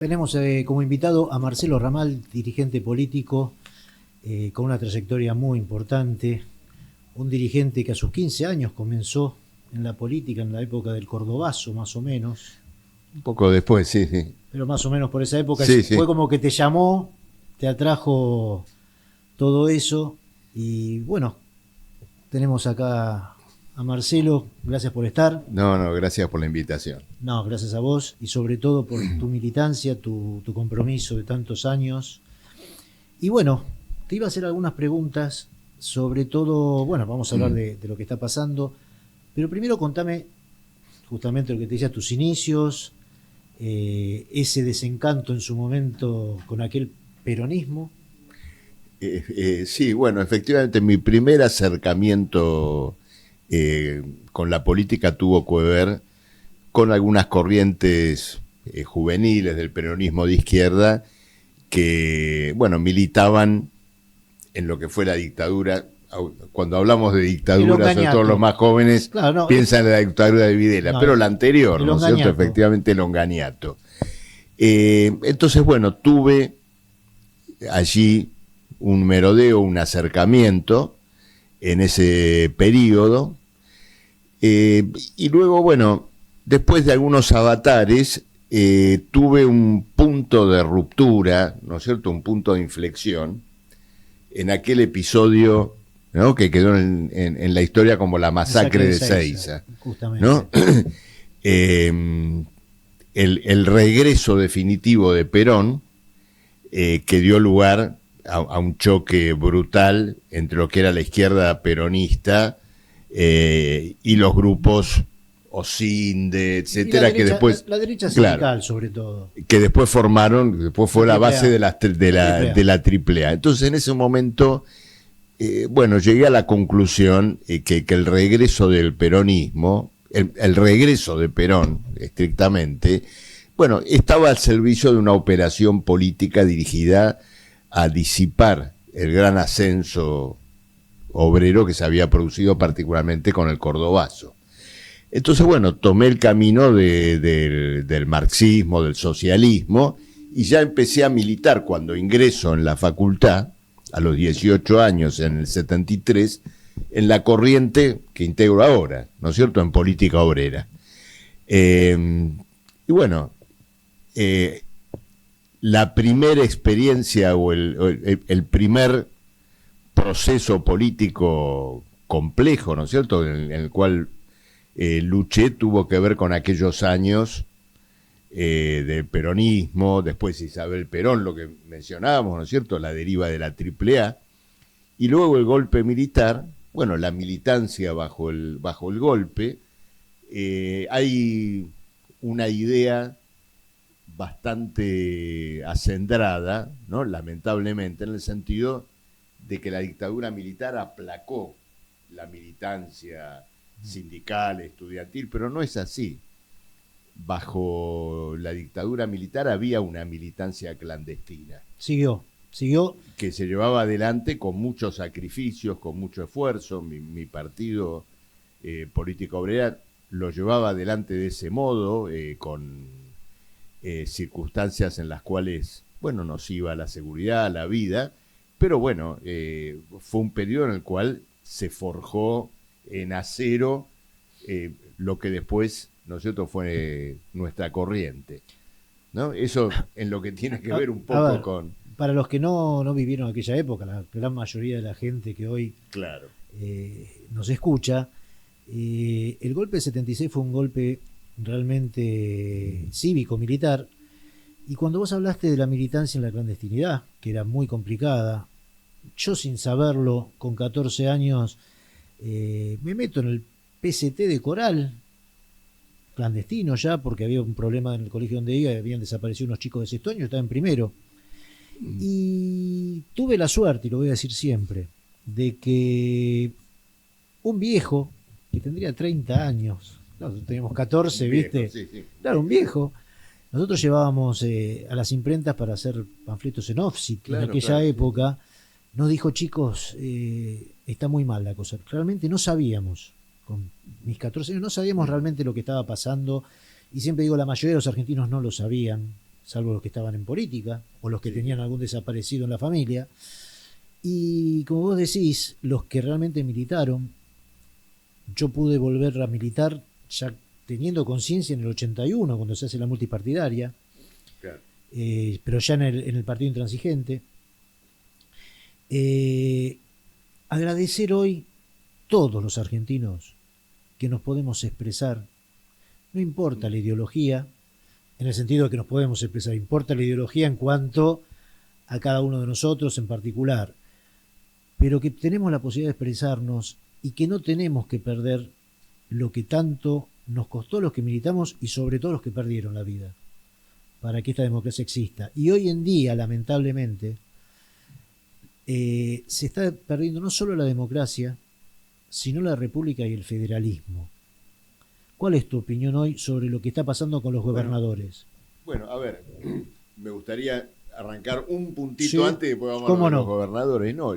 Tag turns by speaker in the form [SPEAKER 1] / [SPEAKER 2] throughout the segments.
[SPEAKER 1] Tenemos como invitado a Marcelo Ramal, dirigente político con una trayectoria muy importante, un dirigente que a sus 15 años comenzó en la política en la época del Cordobazo, más o menos,
[SPEAKER 2] Un poco después, sí, sí.
[SPEAKER 1] pero más o menos por esa época
[SPEAKER 2] Sí,
[SPEAKER 1] fue
[SPEAKER 2] sí.
[SPEAKER 1] como que te llamó, te atrajo todo eso y bueno, tenemos acá a Marcelo, gracias por estar.
[SPEAKER 2] No, no, gracias por la invitación.
[SPEAKER 1] No, gracias a vos y sobre todo por tu militancia, tu compromiso de tantos años. Y bueno, te iba a hacer algunas preguntas, sobre todo, bueno, vamos a hablar de lo que está pasando, pero primero contame justamente lo que te decía, tus inicios, ese desencanto en su momento con aquel peronismo.
[SPEAKER 2] Sí, bueno, efectivamente mi primer acercamiento con la política tuvo que ver con algunas corrientes juveniles del peronismo de izquierda que, bueno, militaban en lo que fue la dictadura. Cuando hablamos de
[SPEAKER 1] El
[SPEAKER 2] dictadura, sobre todo los
[SPEAKER 1] Onganiato.
[SPEAKER 2] más jóvenes
[SPEAKER 1] Claro, no,
[SPEAKER 2] piensan en la dictadura de Videla,
[SPEAKER 1] no,
[SPEAKER 2] pero la anterior,
[SPEAKER 1] el
[SPEAKER 2] ¿no es cierto?
[SPEAKER 1] Onganiato.
[SPEAKER 2] Efectivamente, el Onganiato. Entonces, bueno, tuve allí un merodeo, un acercamiento en ese periodo. Y luego, bueno, después de algunos avatares, tuve un punto de ruptura, ¿no es cierto? Un punto de inflexión en aquel episodio, ¿no? Que quedó en la historia como la masacre de Seiza,
[SPEAKER 1] Justamente.
[SPEAKER 2] ¿no? Eh, el regreso definitivo de Perón, que dio lugar a un choque brutal entre lo que era la izquierda peronista y los grupos OSINDE, etcétera,
[SPEAKER 1] Derecha,
[SPEAKER 2] que después,
[SPEAKER 1] la derecha sindical,
[SPEAKER 2] claro,
[SPEAKER 1] sobre todo.
[SPEAKER 2] que después formaron, después fue la base de la AAA. Entonces, en ese momento, bueno, llegué a la conclusión que el regreso del peronismo, el regreso de Perón, estrictamente, bueno, estaba al servicio de una operación política dirigida a disipar el gran ascenso obrero que se había producido particularmente con el Cordobazo. Entonces, bueno, tomé el camino del marxismo, del socialismo, y ya empecé a militar cuando ingreso en la facultad, a los 18 años, en el 73, en la corriente que integro ahora, ¿no es cierto?, en política obrera. Y bueno, la primera experiencia o el primer proceso político complejo, ¿no es cierto?, en el cual luché, tuvo que ver con aquellos años del peronismo, después Isabel Perón, lo que mencionábamos, ¿no es cierto?, la deriva de la AAA, y luego el golpe militar, bueno, la militancia bajo el golpe. Hay una idea bastante acendrada, ¿no?, lamentablemente, en el sentido de que la dictadura militar aplacó la militancia sindical, estudiantil, pero no es así. Bajo la dictadura militar había una militancia clandestina.
[SPEAKER 1] Siguió.
[SPEAKER 2] Que se llevaba adelante con muchos sacrificios, con mucho esfuerzo. Mi partido Política Obrera lo llevaba adelante de ese modo, con circunstancias en las cuales, bueno, nos iba la seguridad, la vida, pero bueno, fue un periodo en el cual se forjó en acero lo que después, ¿no es cierto?, fue nuestra corriente, ¿no? Eso en lo que tiene que ver un poco
[SPEAKER 1] ver,
[SPEAKER 2] con...
[SPEAKER 1] Para los que no vivieron aquella época, la gran mayoría de la gente que hoy
[SPEAKER 2] Claro.
[SPEAKER 1] nos escucha, el golpe del 76 fue un golpe realmente cívico-militar. Y cuando vos hablaste de la militancia en la clandestinidad, que era muy complicada, yo sin saberlo, con 14 años, me meto en el PCT de Coral, clandestino ya, porque había un problema en el colegio donde iba, habían desaparecido unos chicos de sexto año, estaba en primero. Y tuve la suerte, y lo voy a decir siempre, de que un viejo, que tendría 30 años, nosotros teníamos 14,
[SPEAKER 2] Viejo,
[SPEAKER 1] ¿viste?
[SPEAKER 2] sí, sí.
[SPEAKER 1] Claro, un viejo. Nosotros llevábamos a las imprentas para hacer panfletos en offset
[SPEAKER 2] Claro,
[SPEAKER 1] en aquella
[SPEAKER 2] claro,
[SPEAKER 1] época. Nos dijo, chicos, está muy mal la cosa. Realmente no sabíamos, con mis 14 años, no sabíamos realmente lo que estaba pasando. Y siempre digo, la mayoría de los argentinos no lo sabían. salvo los que estaban en política o los que tenían algún desaparecido en la familia. Y como vos decís, los que realmente militaron, yo pude volver a militar ya teniendo conciencia en el 81, cuando se hace la multipartidaria, claro. Pero ya en el partido intransigente. Agradecer hoy todos los argentinos que nos podemos expresar, no importa la ideología, en el sentido de que nos podemos expresar, importa la ideología en cuanto a cada uno de nosotros en particular, pero que tenemos la posibilidad de expresarnos y que no tenemos que perder lo que tanto nos costó los que militamos y sobre todo los que perdieron la vida para que esta democracia exista. Y hoy en día, lamentablemente, se está perdiendo no solo la democracia, sino la república y el federalismo. ¿Cuál es tu opinión hoy sobre lo que está pasando con los gobernadores?
[SPEAKER 2] Bueno, a ver, me gustaría arrancar un puntito antes y después vamos a
[SPEAKER 1] ¿Cómo no?
[SPEAKER 2] Los gobernadores. No,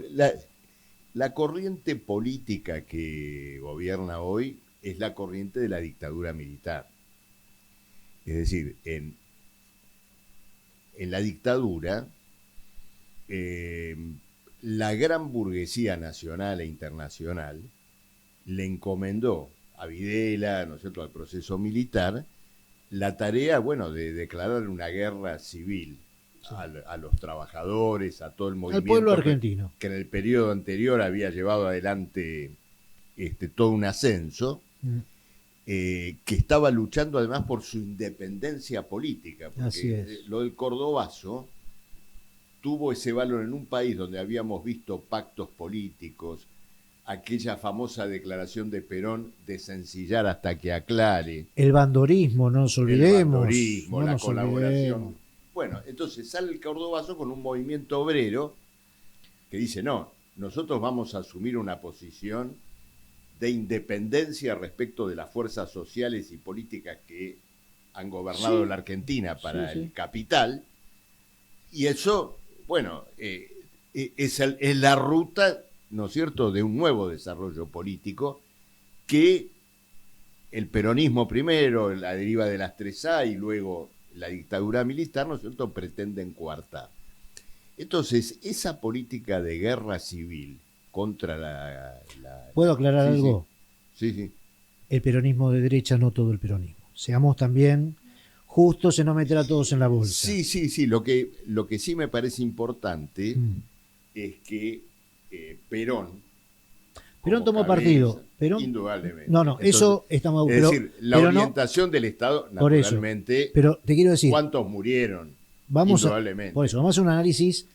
[SPEAKER 2] la corriente política que gobierna hoy es la corriente de la dictadura militar. Es decir, en la dictadura, la gran burguesía nacional e internacional le encomendó a Videla, ¿no es cierto?, al proceso militar, la tarea, bueno, de declarar una guerra civil a los trabajadores, a todo el movimiento.
[SPEAKER 1] Al pueblo argentino.
[SPEAKER 2] Que en el periodo anterior había llevado adelante todo un ascenso, que estaba luchando además por su independencia política. Porque
[SPEAKER 1] así es.
[SPEAKER 2] Lo del Cordobazo tuvo ese valor en un país donde habíamos visto pactos políticos, aquella famosa declaración de Perón de sencillar hasta que aclare.
[SPEAKER 1] El bandorismo, no nos olvidemos.
[SPEAKER 2] El bandorismo,
[SPEAKER 1] no
[SPEAKER 2] la colaboración.
[SPEAKER 1] Olvidemos.
[SPEAKER 2] Bueno, entonces sale el Cordobazo con un movimiento obrero que dice, no, nosotros vamos a asumir una posición de independencia respecto de las fuerzas sociales y políticas que han gobernado la Argentina para el capital. Y eso, bueno, es la ruta, ¿no es cierto?, de un nuevo desarrollo político que el peronismo primero, la deriva de las 3A y luego la dictadura militar, ¿no es cierto?, pretenden coartar. Entonces, esa política de guerra civil contra
[SPEAKER 1] ¿Puedo aclarar algo?
[SPEAKER 2] Sí.
[SPEAKER 1] El peronismo de derecha, no todo el peronismo. Seamos también justos en no meter a todos en la bolsa.
[SPEAKER 2] Sí. Lo que sí me parece importante es que Perón
[SPEAKER 1] tomó partido.
[SPEAKER 2] Indudablemente.
[SPEAKER 1] No, entonces, eso estamos.
[SPEAKER 2] Es decir, la orientación del Estado, naturalmente.
[SPEAKER 1] Pero te quiero decir.
[SPEAKER 2] ¿Cuántos murieron?
[SPEAKER 1] Indudablemente. Por eso, vamos a hacer un análisis.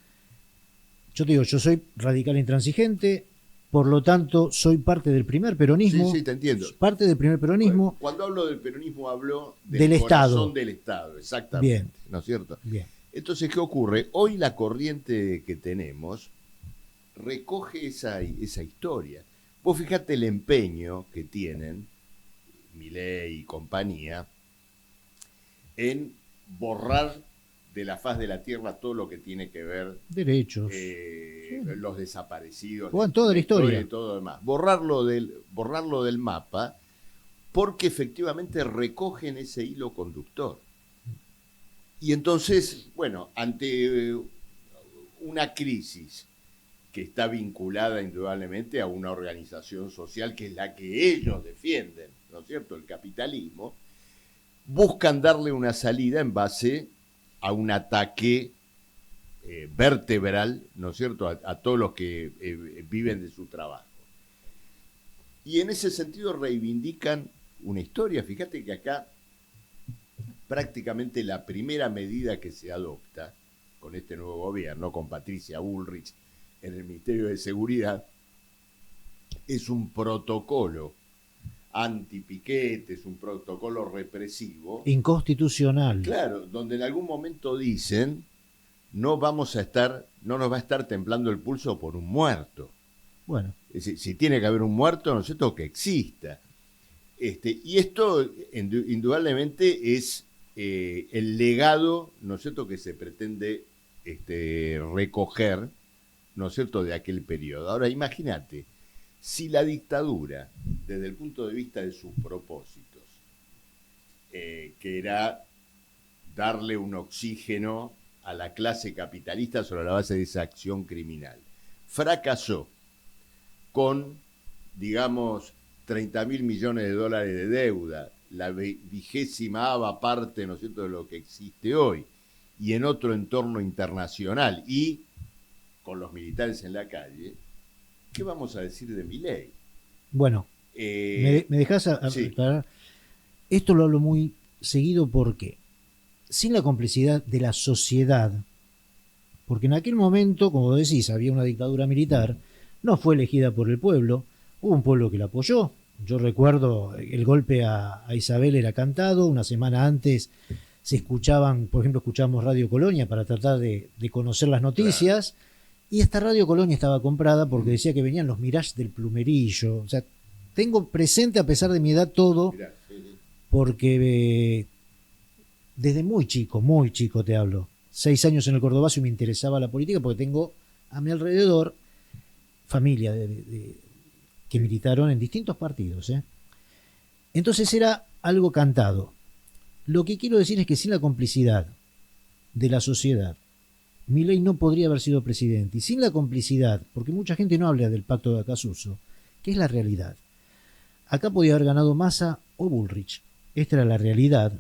[SPEAKER 1] Yo te digo, yo soy radical intransigente, por lo tanto, soy parte del primer peronismo.
[SPEAKER 2] Sí, te entiendo.
[SPEAKER 1] Parte del primer peronismo.
[SPEAKER 2] Cuando hablo del peronismo, hablo
[SPEAKER 1] del Estado.
[SPEAKER 2] Del Estado, exactamente.
[SPEAKER 1] Bien.
[SPEAKER 2] ¿No es cierto?
[SPEAKER 1] Bien.
[SPEAKER 2] Entonces, ¿qué ocurre? Hoy la corriente que tenemos recoge esa historia. Vos fijate el empeño que tienen Milei y compañía en borrar de la faz de la tierra todo lo que tiene que ver
[SPEAKER 1] derechos,
[SPEAKER 2] los desaparecidos,
[SPEAKER 1] toda la historia
[SPEAKER 2] y todo demás, borrarlo del mapa, porque efectivamente recogen ese hilo conductor. Y entonces, bueno, ante una crisis que está vinculada indudablemente a una organización social que es la que ellos defienden, ¿no es cierto?, el capitalismo, buscan darle una salida en base a un ataque vertebral, ¿no es cierto?, a todos los que viven de su trabajo. Y en ese sentido reivindican una historia. Fíjate que acá prácticamente la primera medida que se adopta con este nuevo gobierno, con Patricia Bullrich en el Ministerio de Seguridad, es un protocolo anti-piquete, es un protocolo represivo.
[SPEAKER 1] Inconstitucional.
[SPEAKER 2] Claro, donde en algún momento dicen, no nos va a estar temblando el pulso por un muerto.
[SPEAKER 1] Bueno.
[SPEAKER 2] Es decir, si tiene que haber un muerto, ¿no es cierto?, que exista. Y esto indudablemente es el legado, ¿no es cierto?, que se pretende recoger, ¿no es cierto?, de aquel periodo. Ahora, imagínate, si la dictadura, desde el punto de vista de sus propósitos, que era darle un oxígeno a la clase capitalista sobre la base de esa acción criminal. Fracasó con, digamos, 30.000 millones de dólares de deuda, la 20ª parte, ¿no es cierto?, de lo que existe hoy, y en otro entorno internacional, y con los militares en la calle, ¿qué vamos a decir de Milei?
[SPEAKER 1] Bueno, ¿me dejás aclarar? Esto lo hablo muy seguido porque sin la complicidad de la sociedad, porque en aquel momento, como decís, había una dictadura militar, no fue elegida por el pueblo, hubo un pueblo que la apoyó. Yo recuerdo el golpe a Isabel era cantado, una semana antes se escuchaban, por ejemplo, escuchábamos Radio Colonia para tratar de conocer las noticias, claro. Y esta Radio Colonia estaba comprada porque decía que venían los Mirage del Plumerillo. O sea, tengo presente a pesar de mi edad todo, porque desde muy chico te hablo, 6 años en el Cordobazo y me interesaba la política porque tengo a mi alrededor familia que militaron en distintos partidos. Entonces era algo cantado. Lo que quiero decir es que sin la complicidad de la sociedad, Milei no podría haber sido presidente. Y sin la complicidad, porque mucha gente no habla del pacto de Acasuso, que es la realidad. Acá podía haber ganado Massa o Bullrich. Esta era la realidad.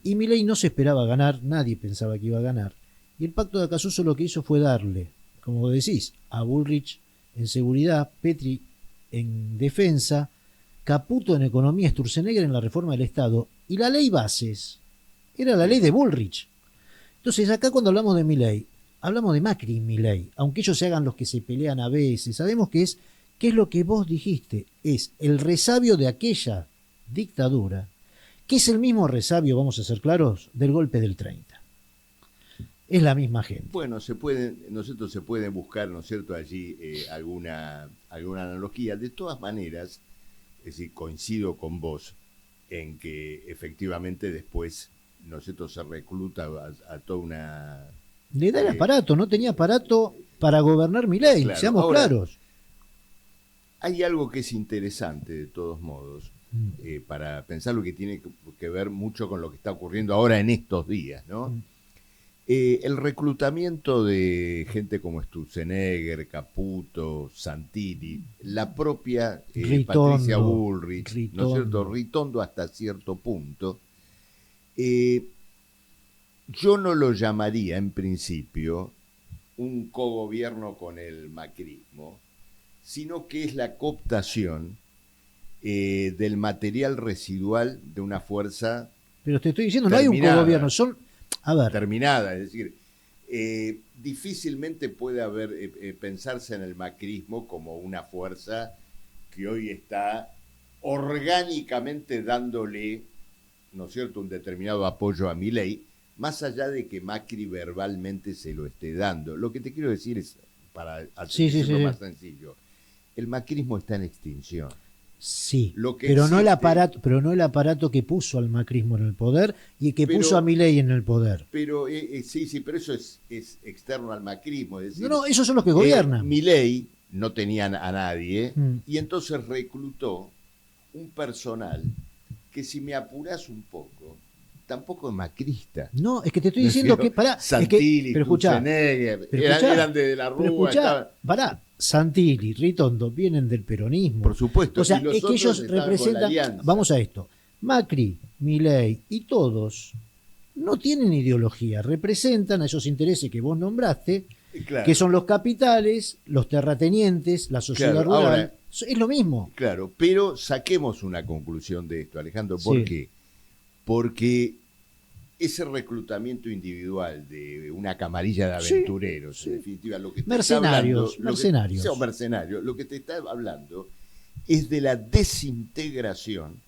[SPEAKER 1] Y Milei no se esperaba ganar, nadie pensaba que iba a ganar. Y el pacto de Acasuso lo que hizo fue darle, como decís, a Bullrich en seguridad, Petri en defensa, Caputo en economía, Sturzenegger en la reforma del Estado, y la ley Bases era la ley de Bullrich. Entonces acá cuando hablamos de Milei, hablamos de Macri y Milei, aunque ellos se hagan los que se pelean a veces, sabemos que es lo que vos dijiste, es el resabio de aquella dictadura, que es el mismo resabio, vamos a ser claros, del golpe del 30. Es la misma gente.
[SPEAKER 2] Bueno, se pueden buscar, ¿no es cierto?, allí alguna analogía. De todas maneras, es decir, coincido con vos en que efectivamente después, ¿no es cierto?, se recluta a toda una...
[SPEAKER 1] Le da el aparato, no tenía aparato para gobernar Milei, claro, seamos ahora, claros.
[SPEAKER 2] Hay algo que es interesante, de todos modos, para pensar lo que tiene que ver mucho con lo que está ocurriendo ahora en estos días, ¿no? El reclutamiento de gente como Sturzenegger, Caputo, Santilli, la propia Patricia Bullrich, ¿no es cierto?, Ritondo hasta cierto punto, yo no lo llamaría en principio un cogobierno con el macrismo, sino que es la cooptación del material residual de una fuerza.
[SPEAKER 1] Pero te estoy diciendo, no hay un cogobierno, son... A ver.
[SPEAKER 2] Terminada, es decir, difícilmente puede haber pensarse en el macrismo como una fuerza que hoy está orgánicamente dándole, ¿no es cierto?, un determinado apoyo a Milei, más allá de que Macri verbalmente se lo esté dando. Lo que te quiero decir es, para hacerlo más sencillo, el macrismo está en extinción.
[SPEAKER 1] Sí, pero no el aparato que puso al macrismo en el poder y que puso a Milei en el poder.
[SPEAKER 2] Pero pero eso es externo al macrismo. Es decir,
[SPEAKER 1] no, esos son los que gobiernan.
[SPEAKER 2] Milei no tenía a nadie y entonces reclutó un personal que, si me apurás un poco, tampoco es macrista.
[SPEAKER 1] No, es que te estoy diciendo que
[SPEAKER 2] Santilli,
[SPEAKER 1] pero escuchá,
[SPEAKER 2] eran de la Rúa.
[SPEAKER 1] Santilli, Ritondo vienen del peronismo.
[SPEAKER 2] Por supuesto.
[SPEAKER 1] O sea, es que ellos representan, vamos a esto, Macri, Milei y todos no tienen ideología, representan a esos intereses que vos nombraste, claro, que son los capitales, los terratenientes, la sociedad rural. Ahora, es lo mismo.
[SPEAKER 2] Claro, pero saquemos una conclusión de esto, Alejandro. ¿Por qué? Porque ese reclutamiento individual de una camarilla de aventureros, en definitiva, lo que
[SPEAKER 1] mercenarios.
[SPEAKER 2] Lo que te está hablando es de la desintegración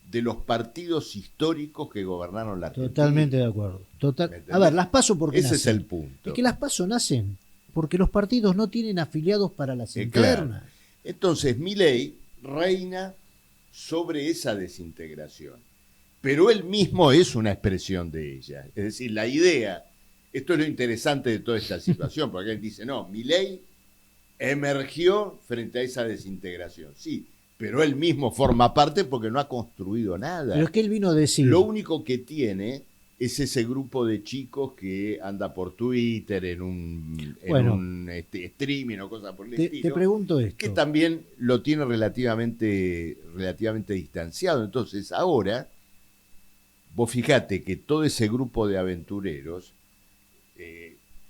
[SPEAKER 2] de los partidos históricos que gobernaron la Argentina.
[SPEAKER 1] Totalmente de acuerdo. A ver, las PASO porque
[SPEAKER 2] ese es el punto.
[SPEAKER 1] Es que las PASO nacen porque los partidos no tienen afiliados para las internas.
[SPEAKER 2] Claro. Entonces, Milei reina sobre esa desintegración. Pero él mismo es una expresión de ella. Es decir, la idea, esto es lo interesante de toda esta situación, porque él dice, no, Milei emergió frente a esa desintegración. Sí, pero él mismo forma parte porque no ha construido nada.
[SPEAKER 1] Pero es que él vino a decir...
[SPEAKER 2] Lo único que tiene es ese grupo de chicos que anda por Twitter en un streaming o cosas por el estilo.
[SPEAKER 1] Te pregunto esto.
[SPEAKER 2] Que también lo tiene relativamente distanciado. Entonces, ahora, vos fijate que todo ese grupo de aventureros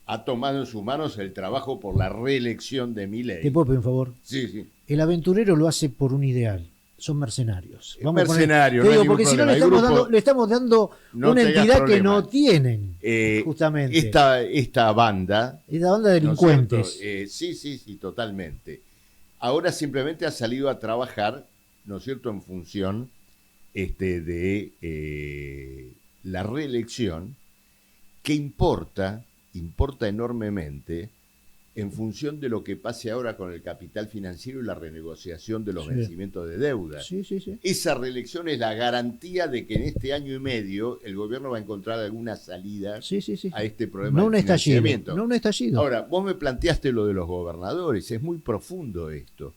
[SPEAKER 2] ha tomado en sus manos el trabajo por la reelección de Milei.
[SPEAKER 1] ¿Te puedo pedir un favor?
[SPEAKER 2] Sí, sí.
[SPEAKER 1] El aventurero lo hace por un ideal. Son mercenarios.
[SPEAKER 2] Mercenarios,
[SPEAKER 1] porque si no le estamos dando una entidad que no tienen, justamente.
[SPEAKER 2] Esta banda.
[SPEAKER 1] Esta banda de delincuentes.
[SPEAKER 2] Sí, totalmente. Ahora simplemente ha salido a trabajar, ¿no es cierto?, en función de la reelección, que importa enormemente en función de lo que pase ahora con el capital financiero y la renegociación de los vencimientos de deuda.
[SPEAKER 1] Sí.
[SPEAKER 2] Esa reelección es la garantía de que en este año y medio el gobierno va a encontrar alguna salida a este problema
[SPEAKER 1] de financiamiento.
[SPEAKER 2] No un estallido. Ahora, vos me planteaste lo de los gobernadores, es muy profundo esto,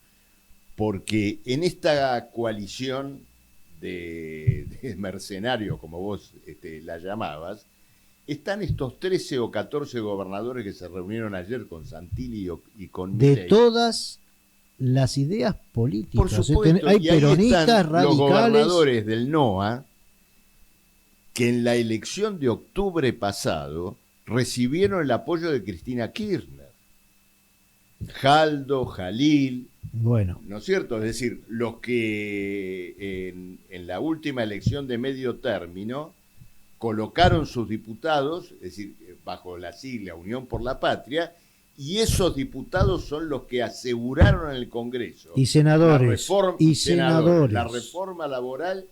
[SPEAKER 2] porque en esta coalición de mercenarios, como vos la llamabas, están estos 13 o 14 gobernadores que se reunieron ayer con Santilli y con Milei.
[SPEAKER 1] De todas las ideas políticas.
[SPEAKER 2] Por supuesto,
[SPEAKER 1] hay peronistas radicales.
[SPEAKER 2] Los gobernadores del NOA, que en la elección de octubre pasado recibieron el apoyo de Cristina Kirchner. Jaldo, Jalil.
[SPEAKER 1] Bueno.
[SPEAKER 2] ¿No es cierto? Es decir, los que en la última elección de medio término colocaron sus diputados, es decir, bajo la sigla Unión por la Patria, y esos diputados son los que aseguraron en el Congreso
[SPEAKER 1] y senadores
[SPEAKER 2] la reforma laboral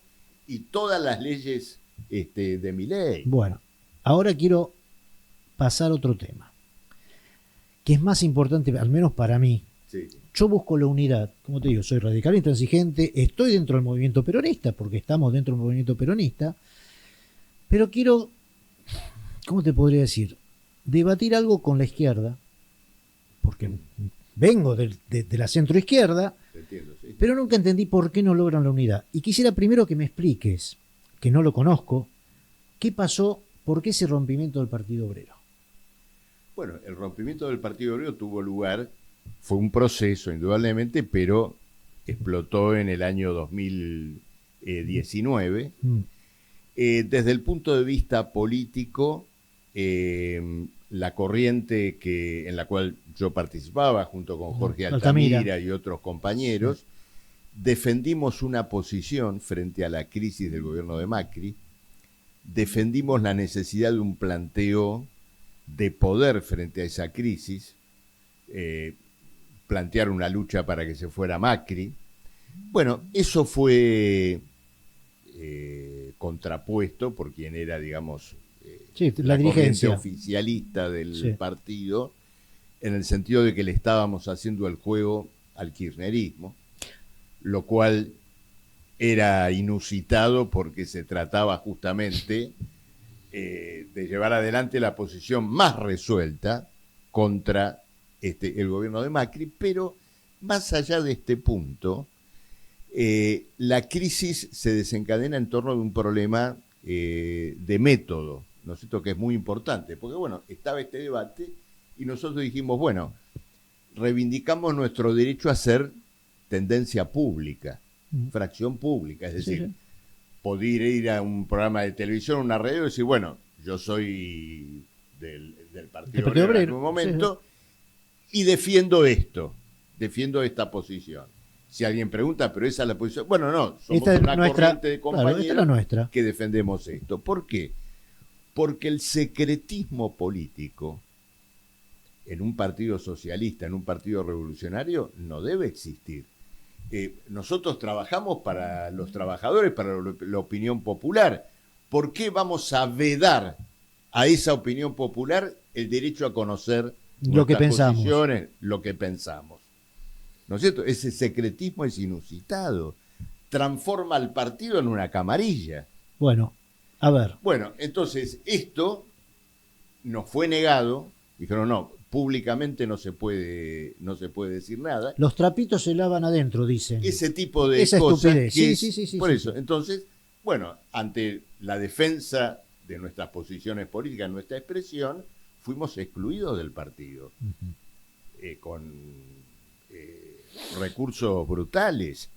[SPEAKER 2] y todas las leyes de Milei.
[SPEAKER 1] Bueno, ahora quiero pasar a otro tema, que es más importante, al menos para mí.
[SPEAKER 2] Sí.
[SPEAKER 1] Yo busco la unidad, como te digo, soy radical intransigente, estoy dentro del movimiento peronista, porque estamos dentro del movimiento peronista, pero quiero, ¿cómo te podría decir? Debatir algo con la izquierda, porque vengo de la centroizquierda,
[SPEAKER 2] sí.
[SPEAKER 1] Pero nunca entendí por qué no logran la unidad. Y quisiera primero que me expliques, que no lo conozco, qué pasó, por qué ese rompimiento del Partido Obrero.
[SPEAKER 2] Bueno, el rompimiento del Partido Obrero tuvo lugar, fue un proceso indudablemente, pero explotó en el año 2019. Desde el punto de vista político, la corriente en la cual yo participaba junto con Jorge Altamira y otros compañeros, defendimos una posición frente a la crisis del gobierno de Macri, defendimos la necesidad de un planteo de poder frente a esa crisis, plantear una lucha para que se fuera Macri. Bueno, eso fue contrapuesto por quien era, digamos,
[SPEAKER 1] la
[SPEAKER 2] corriente oficialista del partido, en el sentido de que le estábamos haciendo el juego al kirchnerismo, lo cual era inusitado porque se trataba justamente de llevar adelante la posición más resuelta contra el gobierno de Macri, pero más allá de este punto, la crisis se desencadena en torno de un problema de método, ¿no es cierto?, que es muy importante, porque bueno, estaba este debate y nosotros dijimos, bueno, reivindicamos nuestro derecho a ser tendencia pública, fracción pública, es decir, poder ir a un programa de televisión, una radio y decir, bueno, yo soy del Partido Obrero en un momento y defiendo esta posición. Si alguien pregunta, pero esa es la posición. Bueno, no, somos corriente de compañeros que defendemos esto. ¿Por qué? Porque el secretismo político en un partido socialista, en un partido revolucionario, no debe existir. Nosotros trabajamos para los trabajadores, para la opinión popular. ¿Por qué vamos a vedar a esa opinión popular el derecho a conocer nuestras posiciones, lo que pensamos? ¿No es cierto? Ese secretismo es inusitado. Transforma al partido en una camarilla.
[SPEAKER 1] Bueno, a ver.
[SPEAKER 2] Bueno, entonces esto nos fue negado. Dijeron, no, públicamente no se puede decir nada.
[SPEAKER 1] Los trapitos se lavan adentro, dicen.
[SPEAKER 2] Ese tipo de
[SPEAKER 1] esa
[SPEAKER 2] cosas.
[SPEAKER 1] Estupidez. Sí.
[SPEAKER 2] Por eso, entonces, bueno, ante la defensa de nuestras posiciones políticas, nuestra expresión, fuimos excluidos del partido, con recursos brutales,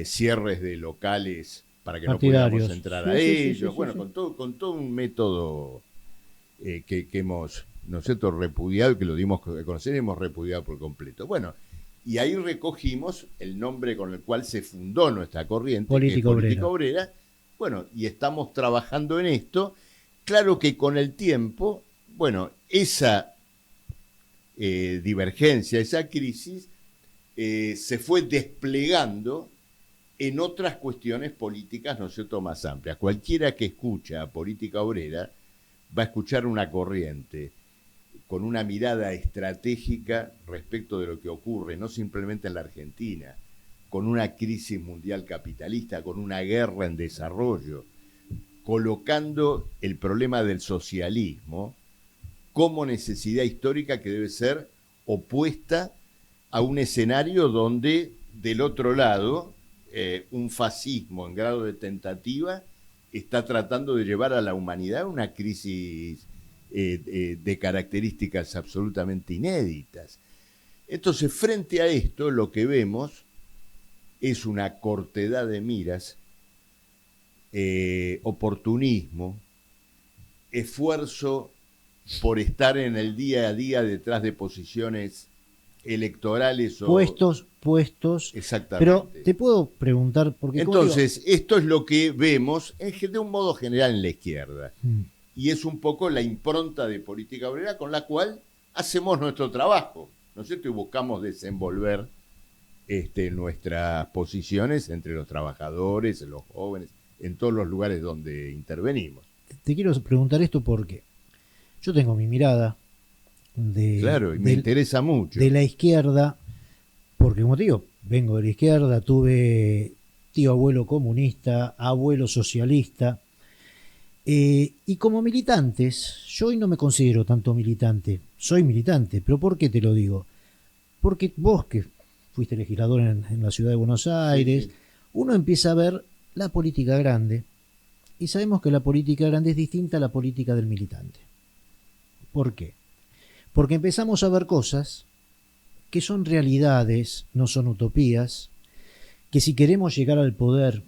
[SPEAKER 2] cierres de locales para que no pudiéramos entrar a ellos, con todo un método que hemos, ¿no es cierto?, repudiado, que lo dimos a conocer y hemos repudiado por completo. Bueno, y ahí recogimos el nombre con el cual se fundó nuestra corriente,
[SPEAKER 1] Política
[SPEAKER 2] Obrera. Bueno, y estamos trabajando en esto. Claro que con el tiempo, bueno, esa divergencia, esa crisis, se fue desplegando en otras cuestiones políticas, ¿no es cierto?, más amplias. Cualquiera que escucha Política Obrera va a escuchar una corriente con una mirada estratégica respecto de lo que ocurre, no simplemente en la Argentina, con una crisis mundial capitalista, con una guerra en desarrollo, colocando el problema del socialismo como necesidad histórica que debe ser opuesta a un escenario donde del otro lado un fascismo en grado de tentativa está tratando de llevar a la humanidad a una crisis de características absolutamente inéditas. Entonces, frente a esto, lo que vemos es una cortedad de miras, oportunismo, esfuerzo por estar en el día a día detrás de posiciones electorales o
[SPEAKER 1] puestos.
[SPEAKER 2] Exactamente.
[SPEAKER 1] Pero te puedo preguntar porque
[SPEAKER 2] entonces esto es lo que vemos de un modo general en la izquierda y es un poco la impronta de Política Obrera con la cual hacemos nuestro trabajo, ¿no es cierto? Y buscamos desenvolver nuestras posiciones entre los trabajadores, los jóvenes, en todos los lugares donde intervenimos.
[SPEAKER 1] Te quiero preguntar esto porque yo tengo mi mirada
[SPEAKER 2] claro, y me interesa mucho.
[SPEAKER 1] De la izquierda, porque como te digo, vengo de la izquierda, tuve tío abuelo comunista, abuelo socialista, y como militantes, yo hoy no me considero tanto militante, soy militante, pero ¿por qué te lo digo? Porque vos que fuiste legislador en la ciudad de Buenos Aires, sí. Uno empieza a ver la política grande, y sabemos que la política grande es distinta a la política del militante. ¿Por qué? Porque empezamos a ver cosas que son realidades, no son utopías, que si queremos llegar al poder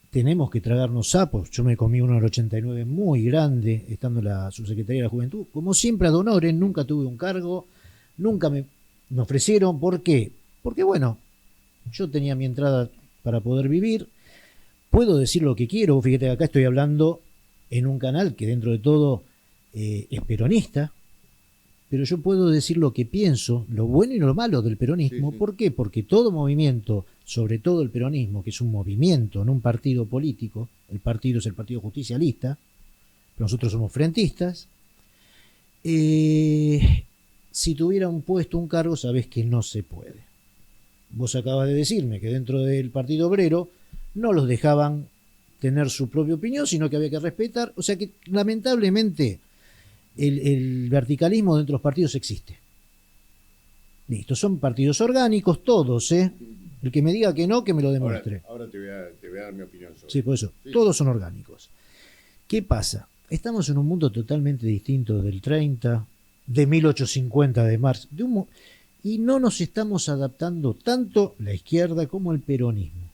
[SPEAKER 1] tenemos que tragarnos sapos. Yo me comí uno en el 89 muy grande, estando en la Subsecretaría de la Juventud, como siempre ad honorem, nunca tuve un cargo, nunca me ofrecieron. ¿Por qué? Porque bueno, yo tenía mi entrada para poder vivir, puedo decir lo que quiero, fíjate que acá estoy hablando en un canal que dentro de todo es peronista, pero yo puedo decir lo que pienso, lo bueno y lo malo del peronismo. Sí, sí. ¿Por qué? Porque todo movimiento, sobre todo el peronismo, que es un movimiento, no un partido político, el partido es el Partido Justicialista, pero nosotros somos frentistas, si tuviera un puesto, un cargo, sabés que no se puede. Vos acabas de decirme que dentro del Partido Obrero no los dejaban tener su propia opinión, sino que había que respetar, o sea que lamentablemente el verticalismo dentro de los partidos existe. Listo, son partidos orgánicos todos, ¿eh? El que me diga que no, que me lo demuestre.
[SPEAKER 2] Ahora te voy a dar mi opinión sobre
[SPEAKER 1] sí, por eso, sí. Todos son orgánicos. ¿Qué pasa? Estamos en un mundo totalmente distinto del 30, de 1850 de Marx, y no nos estamos adaptando tanto la izquierda como el peronismo.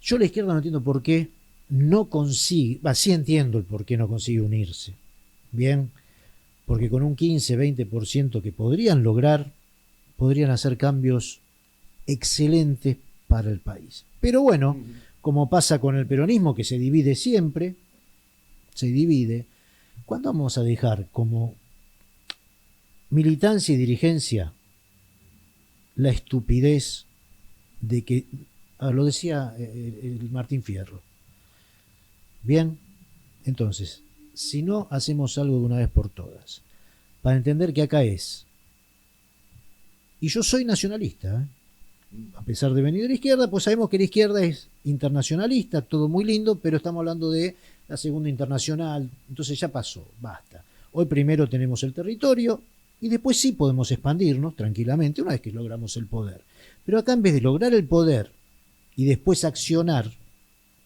[SPEAKER 1] Yo la izquierda no entiendo por qué no consigue, sí entiendo el por qué no consigue unirse. Bien, porque con un 15-20% que podrían lograr, podrían hacer cambios excelentes para el país. Pero bueno, como pasa con el peronismo, que se divide siempre, se divide, ¿cuándo vamos a dejar como militancia y dirigencia la estupidez de que, lo decía el Martín Fierro? Bien, entonces, si no hacemos algo de una vez por todas, para entender que acá es, y yo soy nacionalista, a pesar de venir de la izquierda, pues sabemos que la izquierda es internacionalista, todo muy lindo, pero estamos hablando de la Segunda Internacional, entonces ya pasó, basta. Hoy primero tenemos el territorio y después sí podemos expandirnos tranquilamente una vez que logramos el poder. Pero acá en vez de lograr el poder y después accionar,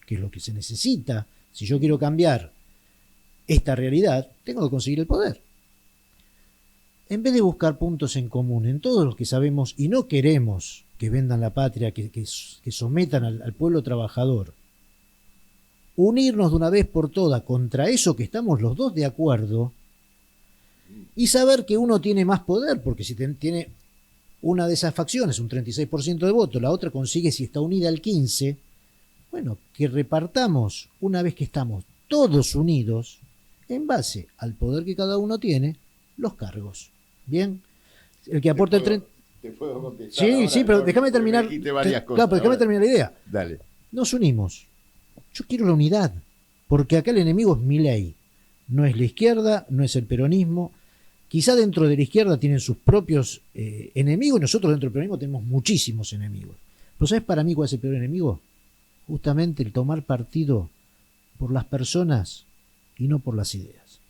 [SPEAKER 1] que es lo que se necesita, Si yo quiero cambiar esta realidad, tengo que conseguir el poder. En vez de buscar puntos en común en todos los que sabemos y no queremos que vendan la patria, que sometan al pueblo trabajador, unirnos de una vez por todas contra eso que estamos los dos de acuerdo y saber que uno tiene más poder, porque si tiene una de esas facciones un 36% de voto, la otra consigue, si está unida, el 15%, bueno, que repartamos, una vez que estamos todos unidos, en base al poder que cada uno tiene, los cargos. ¿Bien? El que aporta el 30%...
[SPEAKER 2] ¿Te puedo contestar?
[SPEAKER 1] Sí,
[SPEAKER 2] ahora,
[SPEAKER 1] sí, pero déjame terminar. Claro, déjame terminar la idea.
[SPEAKER 2] Dale.
[SPEAKER 1] Nos unimos. Yo quiero la unidad, porque acá el enemigo es Milei. No es la izquierda, no es el peronismo. Quizá dentro de la izquierda tienen sus propios enemigos, y nosotros dentro del peronismo tenemos muchísimos enemigos. Pero ¿sabes para mí cuál es el peor enemigo? Justamente el tomar partido por las personas y no por las ideas.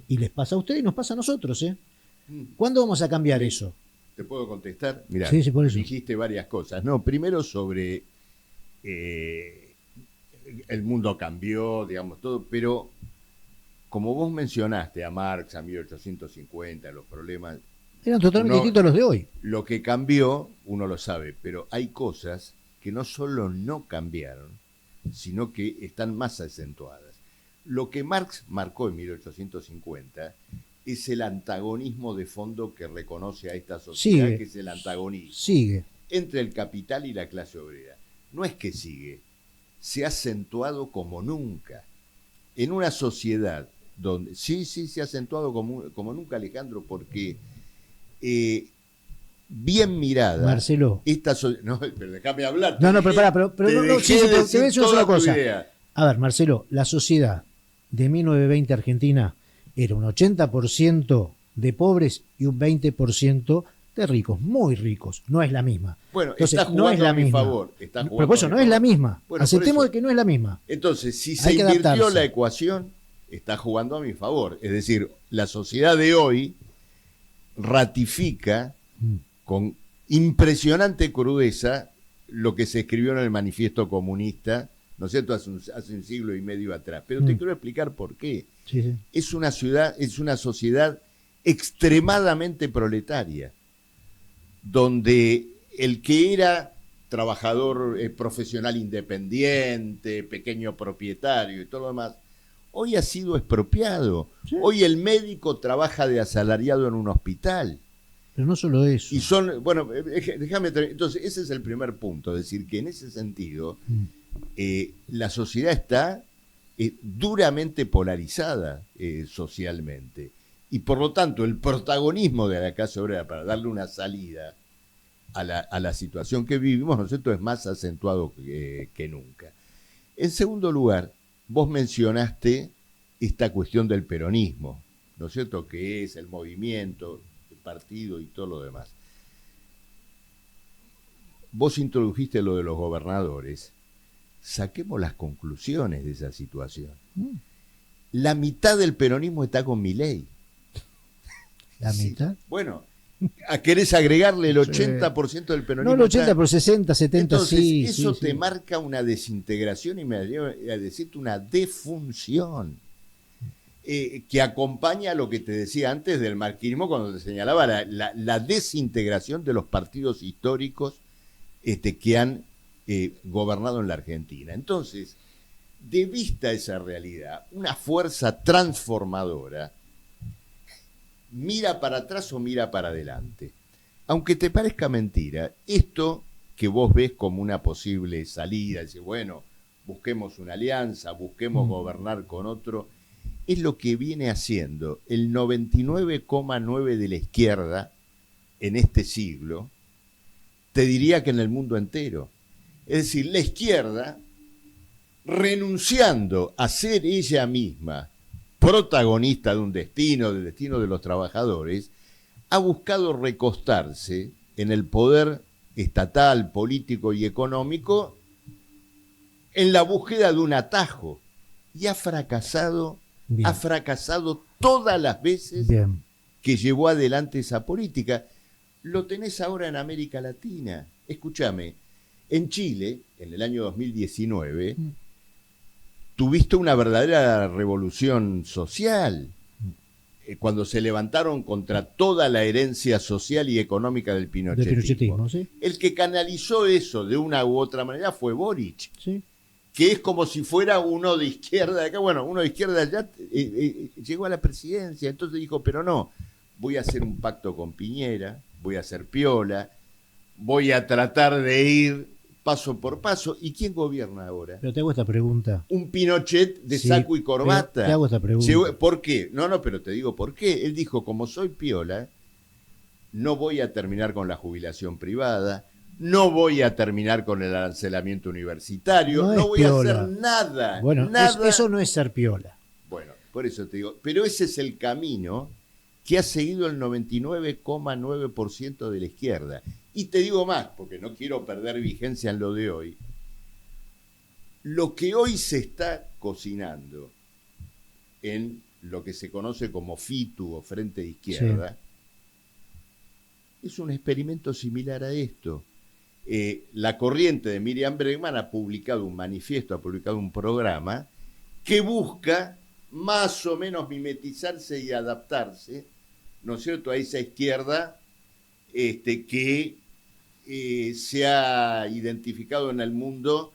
[SPEAKER 1] Y les pasa a ustedes y nos pasa a nosotros, ¿eh? ¿Cuándo vamos a cambiar eso?
[SPEAKER 2] ¿Te puedo contestar? Mirá,
[SPEAKER 1] sí, por eso.
[SPEAKER 2] Dijiste varias cosas. No, primero sobre el mundo cambió, digamos, todo, pero como vos mencionaste a Marx, a 1850, los problemas...
[SPEAKER 1] Eran totalmente distintos a los de hoy.
[SPEAKER 2] Lo que cambió, uno lo sabe, pero hay cosas que no solo no cambiaron, sino que están más acentuadas. Lo que Marx marcó en 1850 es el antagonismo de fondo que reconoce a esta sociedad, que es el antagonismo entre el capital y la clase obrera. No es que sigue, se ha acentuado como nunca. En una sociedad donde... Sí, se ha acentuado como nunca, Alejandro, porque bien mirada...
[SPEAKER 1] Marcelo.
[SPEAKER 2] No, pero déjame hablar.
[SPEAKER 1] No, pero pará, pero te voy a decir una sola cosa. A ver, Marcelo, la sociedad de 1920 Argentina era un 80% de pobres y un 20% de ricos, muy ricos. No es la misma.
[SPEAKER 2] Bueno, entonces, está jugando no es la a mi misma. Favor. Está jugando
[SPEAKER 1] pero por eso no es la misma. Bueno, aceptemos que no es la misma.
[SPEAKER 2] Entonces, si se invirtió la ecuación, está jugando a mi favor. Es decir, la sociedad de hoy ratifica con impresionante crudeza lo que se escribió en el Manifiesto Comunista, ¿no es cierto?, hace un siglo y medio atrás. Pero te quiero explicar por qué.
[SPEAKER 1] Sí.
[SPEAKER 2] Es una sociedad extremadamente proletaria, donde el que era trabajador profesional independiente, pequeño propietario y todo lo demás, hoy ha sido expropiado. Sí. Hoy el médico trabaja de asalariado en un hospital.
[SPEAKER 1] Pero no solo eso.
[SPEAKER 2] Y son, bueno, déjame terminar. Entonces, ese es el primer punto, es decir, que en ese sentido la sociedad está duramente polarizada socialmente. Y por lo tanto, el protagonismo de la clase obrera para darle una salida a la situación que vivimos, ¿no es cierto?, es más acentuado que nunca. En segundo lugar, vos mencionaste esta cuestión del peronismo, ¿no es cierto?, que es el movimiento, el partido y todo lo demás. Vos introdujiste lo de los gobernadores. Saquemos las conclusiones de esa situación. La mitad del peronismo está con Milei.
[SPEAKER 1] ¿La mitad?
[SPEAKER 2] Sí. Bueno, ¿querés agregarle el 80% del peronismo?
[SPEAKER 1] No, el 80%, por 60, 70,
[SPEAKER 2] entonces,
[SPEAKER 1] sí.
[SPEAKER 2] Eso
[SPEAKER 1] sí,
[SPEAKER 2] te marca una desintegración y me atrevo a decirte una defunción que acompaña a lo que te decía antes del marxismo cuando te señalaba la desintegración de los partidos históricos que han gobernado en la Argentina. Entonces, de vista esa realidad, una fuerza transformadora mira para atrás o mira para adelante. Aunque te parezca mentira, esto que vos ves como una posible salida, decir, bueno, busquemos una alianza, busquemos gobernar con otro, es lo que viene haciendo el 99,9% de la izquierda en este siglo, te diría que en el mundo entero. Es decir, la izquierda, renunciando a ser ella misma protagonista de un destino, del destino de los trabajadores, ha buscado recostarse en el poder estatal, político y económico en la búsqueda de un atajo. Y ha fracasado todas las veces que llevó adelante esa política. Lo tenés ahora en América Latina. Escúchame, en Chile, en el año 2019, tuviste una verdadera revolución social. Cuando se levantaron contra toda la herencia social y económica del pinochetismo.
[SPEAKER 1] ¿Sí?
[SPEAKER 2] El que canalizó eso de una u otra manera fue Boric,
[SPEAKER 1] ¿Sí?
[SPEAKER 2] que es como si fuera uno de izquierda de acá. Bueno, uno de izquierda ya llegó a la presidencia, entonces dijo, pero no, voy a hacer un pacto con Piñera, voy a hacer piola, voy a tratar de ir paso por paso. ¿Y quién gobierna ahora?
[SPEAKER 1] Pero te hago esta pregunta.
[SPEAKER 2] Un Pinochet de saco y corbata.
[SPEAKER 1] Te hago esta pregunta.
[SPEAKER 2] ¿Por qué? No, pero te digo por qué. Él dijo, como soy piola, no voy a terminar con la jubilación privada, no voy a terminar con el arancelamiento universitario, no voy a hacer nada.
[SPEAKER 1] Bueno,
[SPEAKER 2] nada.
[SPEAKER 1] Eso no es ser piola.
[SPEAKER 2] Bueno, por eso te digo, pero ese es el camino que ha seguido el 99,9% de la izquierda. Y te digo más, porque no quiero perder vigencia en lo de hoy. Lo que hoy se está cocinando en lo que se conoce como FITU o Frente de Izquierda, es un experimento similar a esto. La corriente de Miriam Bregman ha publicado un manifiesto, ha publicado un programa que busca más o menos mimetizarse y adaptarse, ¿no es cierto?, a esa izquierda que se ha identificado en el mundo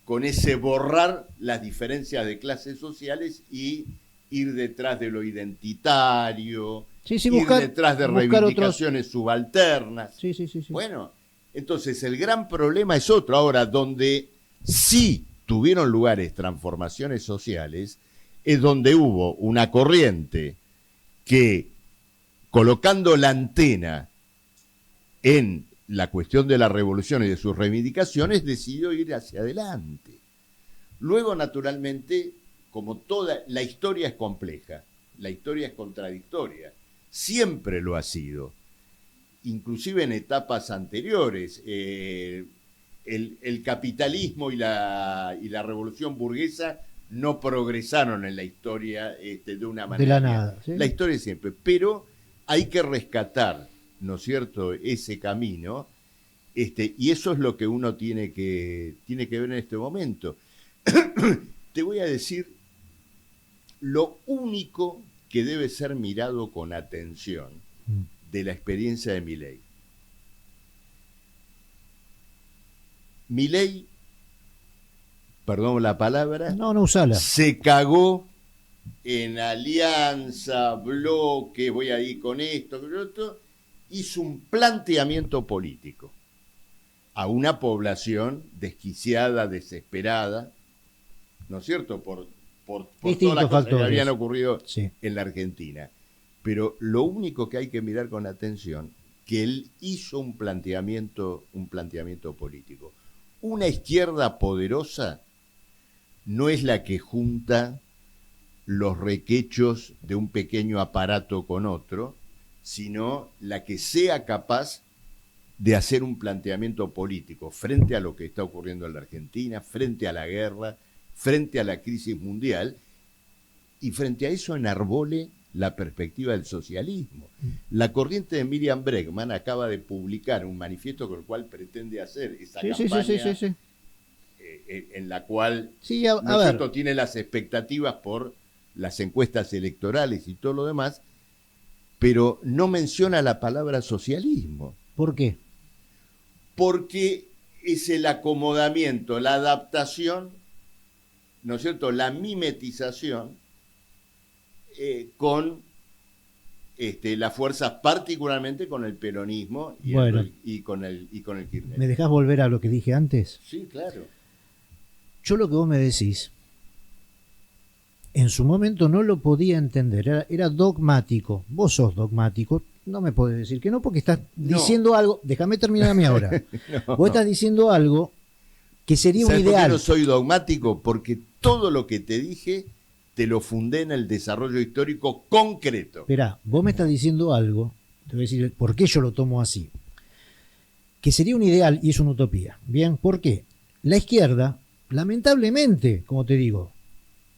[SPEAKER 2] con ese borrar las diferencias de clases sociales y ir detrás de lo identitario, ir detrás de reivindicaciones subalternas.
[SPEAKER 1] Sí.
[SPEAKER 2] Bueno, entonces el gran problema es otro. Ahora, donde sí tuvieron lugares transformaciones sociales, es donde hubo una corriente que, colocando la antena en la cuestión de la revolución y de sus reivindicaciones, decidió ir hacia adelante. Luego, naturalmente, como toda la historia es compleja, la historia es contradictoria, siempre lo ha sido, inclusive en etapas anteriores. El capitalismo y la revolución burguesa no progresaron en la historia de una manera.
[SPEAKER 1] De la nada. ¿Sí?
[SPEAKER 2] La historia siempre, pero hay que rescatar, ¿no es cierto?, ese camino, y eso es lo que uno tiene que ver en este momento. Te voy a decir lo único que debe ser mirado con atención de la experiencia de Milei. Milei, perdón la palabra,
[SPEAKER 1] no usala,
[SPEAKER 2] se cagó en alianza, bloque, voy a ir con esto, hizo un planteamiento político a una población desquiciada, desesperada, ¿no es cierto?, por todas las cosas que habían ocurrido en la Argentina. Pero lo único que hay que mirar con atención, que él hizo un planteamiento político. Una izquierda poderosa no es la que junta los requechos de un pequeño aparato con otro, sino la que sea capaz de hacer un planteamiento político frente a lo que está ocurriendo en la Argentina, frente a la guerra, frente a la crisis mundial, y frente a eso enarbole la perspectiva del socialismo. La corriente de Miriam Bregman acaba de publicar un manifiesto con el cual pretende hacer esa campaña en la cual tiene las expectativas por las encuestas electorales y todo lo demás, pero no menciona la palabra socialismo.
[SPEAKER 1] ¿Por qué?
[SPEAKER 2] Porque es el acomodamiento, la adaptación, ¿no es cierto?, la mimetización con las fuerzas, particularmente con el peronismo y con el kirchnerismo.
[SPEAKER 1] ¿Me dejás volver a lo que dije antes?
[SPEAKER 2] Sí, claro.
[SPEAKER 1] Yo lo que vos me decís, en su momento no lo podía entender, era dogmático. Vos sos dogmático, no me podés decir que no, porque estás diciendo algo. Déjame terminar a mí ahora. Vos estás diciendo algo que sería un ideal.
[SPEAKER 2] ¿Sabés por qué no soy dogmático? Porque todo lo que te dije te lo fundé en el desarrollo histórico concreto.
[SPEAKER 1] Esperá, vos me estás diciendo algo, te voy a decir por qué yo lo tomo así, que sería un ideal y es una utopía. Bien, ¿por qué? La izquierda, lamentablemente, como te digo,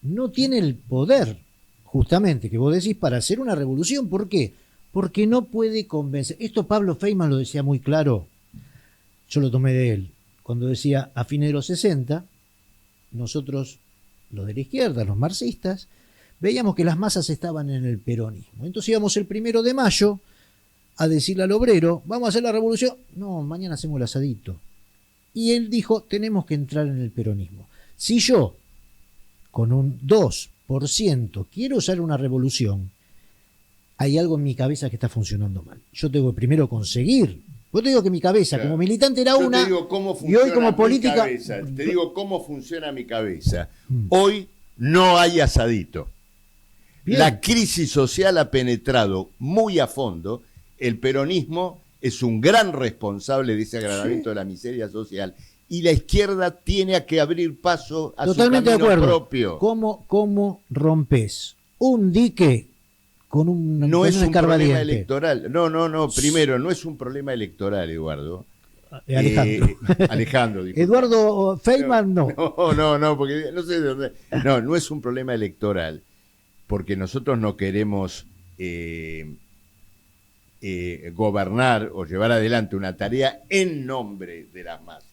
[SPEAKER 1] no tiene el poder, justamente, que vos decís, para hacer una revolución. ¿Por qué? Porque no puede convencer. Esto Pablo Feynman lo decía muy claro, yo lo tomé de él, cuando decía, a fines de los 60, nosotros los de la izquierda, los marxistas, veíamos que las masas estaban en el peronismo. Entonces íbamos el 1 de mayo a decirle al obrero, vamos a hacer la revolución. No, mañana hacemos el asadito. Y él dijo, tenemos que entrar en el peronismo. Si yo, con un 2%, quiero usar una revolución, hay algo en mi cabeza que está funcionando mal. Yo tengo que primero conseguir. Yo te digo que mi cabeza, como militante, era una.
[SPEAKER 2] Te digo cómo
[SPEAKER 1] y hoy como política.
[SPEAKER 2] Cabeza. Te digo cómo funciona mi cabeza. Hoy no hay asadito. Bien. La crisis social ha penetrado muy a fondo. El peronismo es un gran responsable de ese agravamiento de la miseria social. Y la izquierda tiene que abrir paso a
[SPEAKER 1] totalmente
[SPEAKER 2] su camino
[SPEAKER 1] de acuerdo.
[SPEAKER 2] Propio.
[SPEAKER 1] ¿Cómo rompes un dique con un
[SPEAKER 2] no es un problema
[SPEAKER 1] diente?
[SPEAKER 2] Electoral? No, primero, no es un problema electoral, Eduardo.
[SPEAKER 1] Alejandro.
[SPEAKER 2] Alejandro, disculpa.
[SPEAKER 1] Eduardo Feynman, no.
[SPEAKER 2] No, porque no sé de dónde. No es un problema electoral, porque nosotros no queremos gobernar o llevar adelante una tarea en nombre de las masas.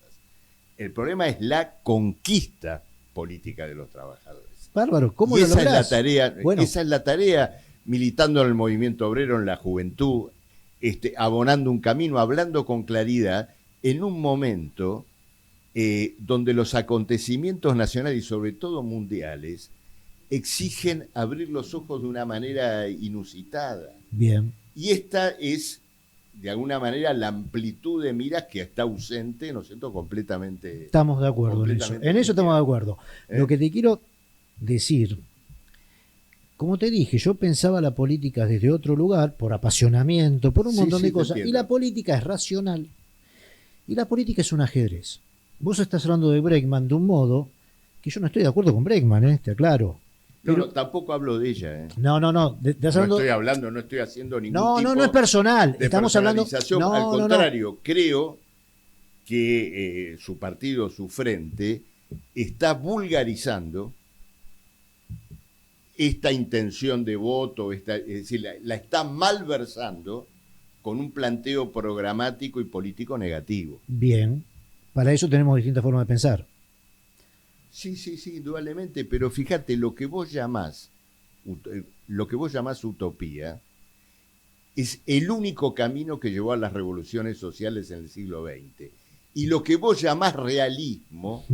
[SPEAKER 2] El problema es la conquista política de los trabajadores.
[SPEAKER 1] Bárbaro, ¿cómo lo lográs?
[SPEAKER 2] Esa es la tarea, militando en el movimiento obrero, en la juventud, abonando un camino, hablando con claridad, en un momento donde los acontecimientos nacionales y sobre todo mundiales exigen abrir los ojos de una manera inusitada.
[SPEAKER 1] Bien.
[SPEAKER 2] Y esta es, de alguna manera, la amplitud de miras que está ausente, ¿no es cierto?, completamente.
[SPEAKER 1] Estamos de acuerdo en eso. En eso estamos de acuerdo. Lo que te quiero decir, como te dije, yo pensaba la política desde otro lugar, por apasionamiento, por un montón de cosas. Y la política es racional. Y la política es un ajedrez. Vos estás hablando de Bregman de un modo que yo no estoy de acuerdo con Bregman, te aclaro.
[SPEAKER 2] Pero, no, tampoco hablo de ella.
[SPEAKER 1] No.
[SPEAKER 2] No estoy hablando, no estoy haciendo ningún tipo
[SPEAKER 1] no es personal.
[SPEAKER 2] De
[SPEAKER 1] Estamos hablando.
[SPEAKER 2] Al contrario, creo que su partido, su frente, está vulgarizando esta intención de voto, es decir, la está malversando con un planteo programático y político negativo.
[SPEAKER 1] Bien, para eso tenemos distintas formas de pensar.
[SPEAKER 2] Sí, indudablemente, pero fíjate, lo que vos llamás utopía es el único camino que llevó a las revoluciones sociales en el siglo XX. Y lo que vos llamás realismo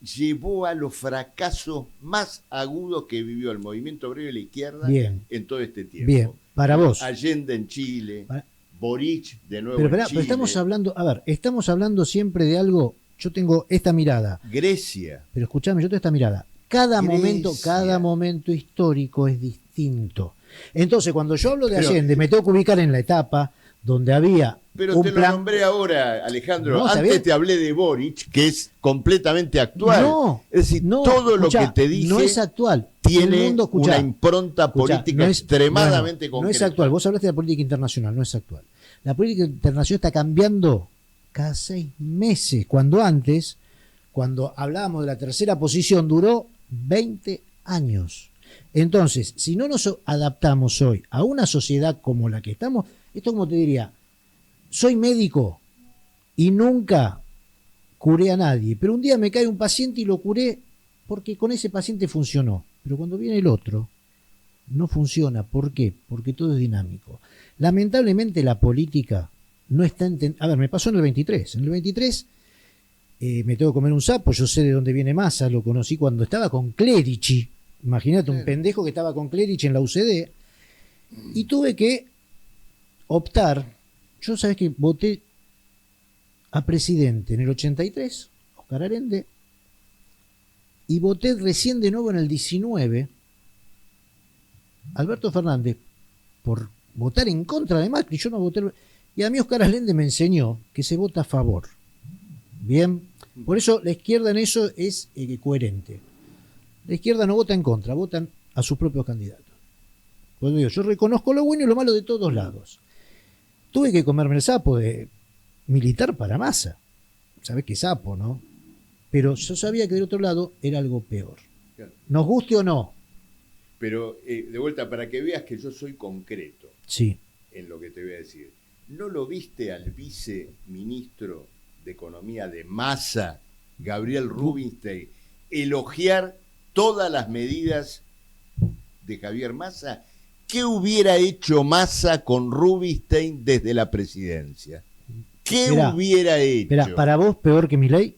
[SPEAKER 2] llevó a los fracasos más agudos que vivió el movimiento obrero y la izquierda en todo este tiempo.
[SPEAKER 1] Bien, para vos.
[SPEAKER 2] Allende en Chile, Boric de nuevo
[SPEAKER 1] pero
[SPEAKER 2] en Chile.
[SPEAKER 1] Pero estamos hablando siempre de algo. Yo tengo esta mirada.
[SPEAKER 2] Grecia.
[SPEAKER 1] Pero escúchame, yo tengo esta mirada. Cada momento histórico es distinto. Entonces, cuando yo hablo de Allende, me tengo que ubicar en la etapa donde había
[SPEAKER 2] Pero te lo nombré ahora, Alejandro. Antes te hablé de Boric, que es completamente actual. Es decir, todo lo que te dije
[SPEAKER 1] no es actual.
[SPEAKER 2] Tiene una impronta política extremadamente concreta.
[SPEAKER 1] No es actual. Vos hablaste de la política internacional, no es actual. La política internacional está cambiando cada 6 meses, cuando antes, cuando hablábamos de la tercera posición, duró 20 años. Entonces, si no nos adaptamos hoy a una sociedad como la que estamos, esto como te diría, soy médico y nunca curé a nadie, pero un día me cae un paciente y lo curé porque con ese paciente funcionó, pero cuando viene el otro, no funciona. ¿Por qué? Porque todo es dinámico. Lamentablemente la política no está a ver, me pasó en el 23. En el 23 me tengo que comer un sapo, yo sé de dónde viene Massa, lo conocí cuando estaba con Clerici. Imagínate, un pendejo que estaba con Clerici en la UCD. Y tuve que optar. Yo sabés que voté a presidente en el 83, Oscar Allende, y voté recién de nuevo en el 19, Alberto Fernández, por votar en contra de Macri. Yo no voté. Y a mí Oscar Allende me enseñó que se vota a favor. Bien, por eso la izquierda en eso es coherente. La izquierda no vota en contra, votan a sus propios candidatos. Pues digo, yo reconozco lo bueno y lo malo de todos lados. Tuve que comerme el sapo de militar para Massa. Sabés qué sapo, ¿no? Pero yo sabía que del otro lado era algo peor. Claro. Nos guste o no.
[SPEAKER 2] Pero, de vuelta, para que veas que yo soy concreto en lo que te voy a decir. ¿No lo viste al viceministro de Economía de Massa, Gabriel Rubinstein, elogiar todas las medidas de Javier Massa, ¿qué hubiera hecho Massa con Rubinstein desde la presidencia? ¿Qué hubiera hecho?
[SPEAKER 1] ¿Para vos peor que Milei?